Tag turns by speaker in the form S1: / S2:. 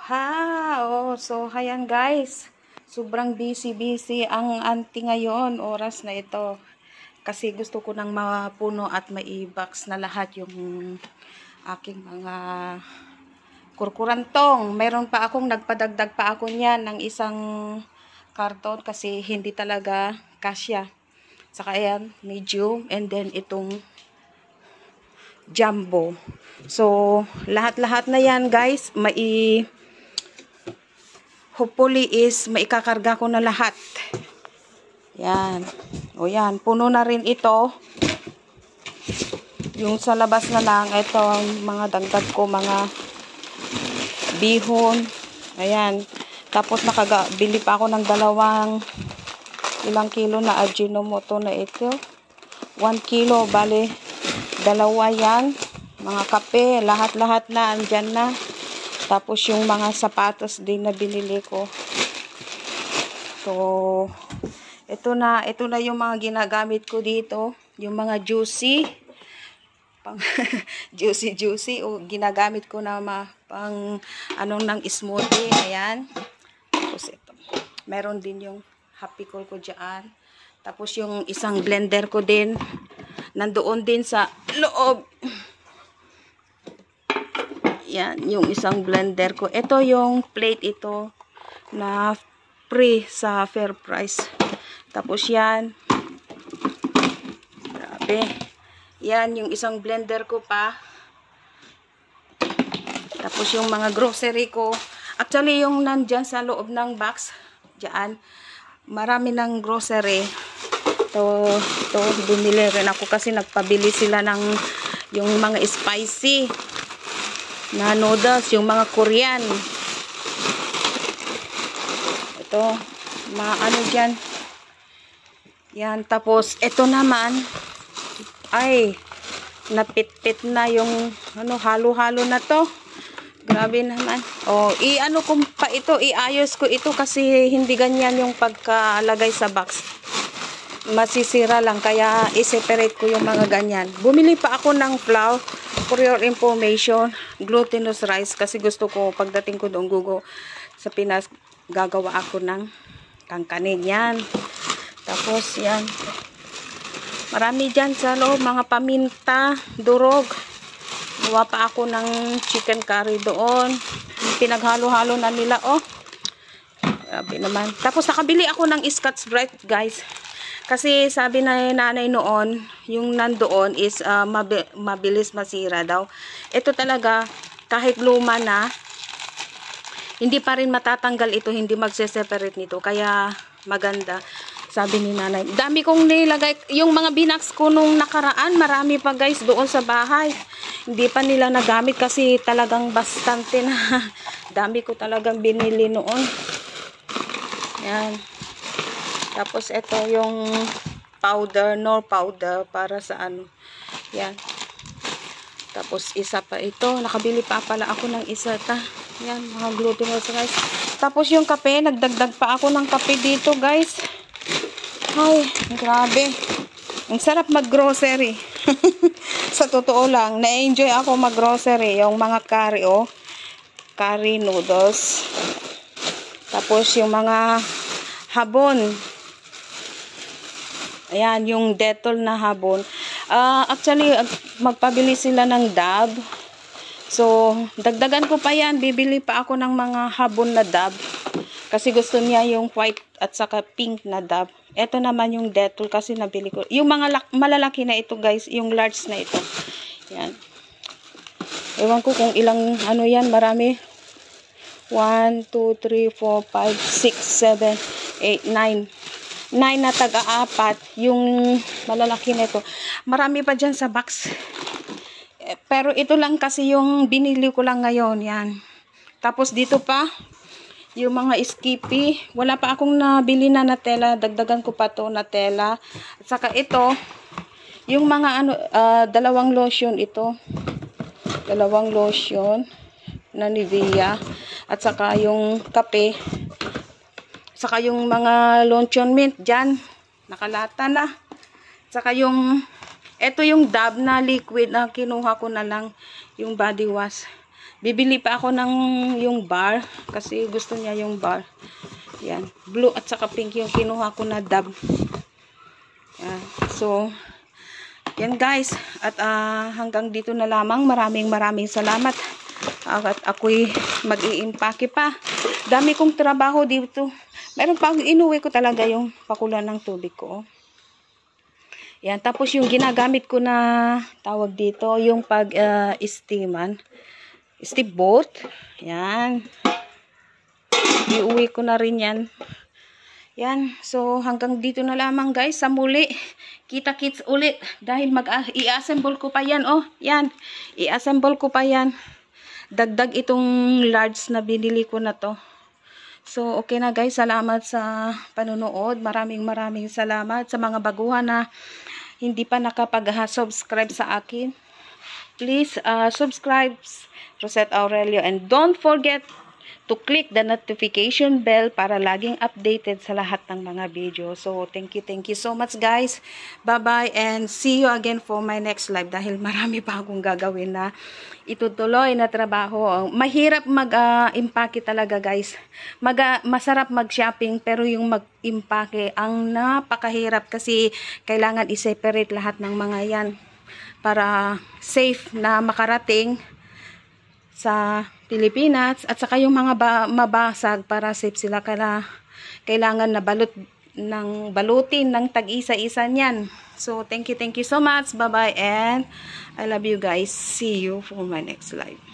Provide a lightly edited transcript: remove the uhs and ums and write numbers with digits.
S1: So ayan guys, sobrang busy ang auntie ngayon, oras na ito. Kasi gusto ko nang mapuno at mai-box na lahat yung aking mga kurkurantong. Meron pa akong nagpadagdag pa ako niyan ng isang karton kasi hindi talaga kasya. Saka ayan, medium, and then itong jumbo. So, lahat-lahat na yan guys, hopefully is maikakarga ko na lahat. Yan. O yan, puno na rin ito. Yung sa labas na lang, ito mga dagdag ko, mga bihon. Ayan. Tapos nakabili pa ako ng ilang kilo na Ajinomoto na ito. 1 kilo, bale, dalawa yan. Mga kape, lahat-lahat na, andyan na. Tapos yung mga sapatos din na binili ko. So, ito na yung mga ginagamit ko dito. Yung mga juicy. Juicy. O ginagamit ko na pang ng smoothie. Ayan. Tapos ito. Meron din yung happy cool ko dyan. Tapos yung isang blender ko din. Nandoon din sa loob. Yan, yung isang blender ko. Ito yung plate ito na free sa fair price. Tapos yan. Grabe. Yan, yung isang blender ko pa. Tapos yung mga grocery ko. Actually, yung nandyan sa loob ng box, dyan, marami ng grocery. Ito, bumili rin ako kasi nagpabili sila ng yung mga spicy na noodles, yung mga Korean. Ito, ano dyan. Yan, tapos, ito naman, ay, napit-pit na yung, halo-halo na to. Grabe naman. O, i-ano ko pa ito, iayos ko ito kasi hindi ganyan yung pagkalagay sa box. Masisira lang, kaya i-separate ko yung mga ganyan. Bumili pa ako ng flour. For your information, glutinous rice kasi gusto ko pagdating ko doon sa Pinas, gagawa ako ng kangkanig yan. Tapos yan, marami dyan sa loob, mga paminta, durog. Gawa pa ako ng chicken curry doon. Pinaghalo-halo na nila, oh. Grabe naman. Tapos nakabili ako ng Scotch-Brite guys. Kasi sabi na nanay noon, yung nandoon is mabilis masira daw. Ito talaga, kahit luma na, hindi pa rin matatanggal ito, hindi magse-separate nito. Kaya maganda, sabi ni nanay. Dami kong nilagay, yung mga binags ko nung nakaraan, marami pa guys doon sa bahay. Hindi pa nila nagamit kasi talagang bastante na. Dami ko talagang binili noon. Yan. Tapos ito yung powder, nor powder para sa yan. Tapos isa pa ito, nakabili pa pala ako ng isa yan, mga glutinous rice. Tapos yung kape, nagdagdag pa ako ng kape dito guys. Ay, grabe. Ang sarap mag-grocery. Sa totoo lang, na-enjoy ako mag-grocery. Yung mga curry, curry noodles. Tapos yung mga habon. Ayan, yung Dettol na habon. Actually, magpabili sila ng Dab. So, dagdagan ko pa yan. Bibili pa ako ng mga habon na Dab. Kasi gusto niya yung white at saka pink na Dab. Ito naman yung Dettol kasi nabili ko. Yung mga malalaki na ito guys, yung large na ito. Yan. Ewan ko kung ilang, yan, marami. 1, 2, 3, 4, 5, 6, 7, 8, 9. 9 na taga-apat, yung malalaki nito. Marami pa dyan sa box. Pero ito lang kasi yung binili ko lang ngayon, yan. Tapos dito pa, yung mga Skippy. Wala pa akong nabili na Nutella. Dagdagan ko pa to Nutella. At saka ito, yung mga dalawang lotion ito. Dalawang lotion na Nivea. At saka yung kape. Saka yung mga luncheon mint dyan, nakalata na. Saka ito yung Dab na liquid na kinuha ko na lang, yung body wash. Bibili pa ako ng yung bar kasi gusto niya yung bar. Yan, blue at saka pink yung kinuha ko na dab. Yan. So, yan guys. At hanggang dito na lamang. Maraming salamat. At ako'y mag-iimpake pa. Dami kong trabaho dito. Meron pa, inuwi ko talaga yung pakulan ng tubig ko. Yan, tapos yung ginagamit ko na tawag dito, yung pag-steaman. Steamboat. Yan. Iuwi ko na rin yan. Yan. So, hanggang dito na lamang guys. Sa muli. Kita-kits ulit. Dahil i-assemble ko pa yan. Oh, yan. I-assemble ko pa yan. Dagdag itong large na binili ko na to. So, okay na guys. Salamat sa panunood. Maraming salamat sa mga baguhan na hindi pa nakapag-subscribe sa akin. Please subscribe, Rosette Aurelio, and don't forget to click the notification bell para laging updated sa lahat ng mga video. So, thank you so much guys. Bye-bye and see you again for my next live dahil marami pa akong gagawin na itutuloy na trabaho. Mahirap mag-impake talaga guys. Masarap mag-shopping pero yung mag-impake ang napakahirap kasi kailangan i-separate lahat ng mga yan para safe na makarating sa Pilipinas at saka yung mga mabasag para safe sila kailangan na balutin ng tag-isa-isa niyan. So thank you so much. Bye bye and I love you guys. See you for my next live.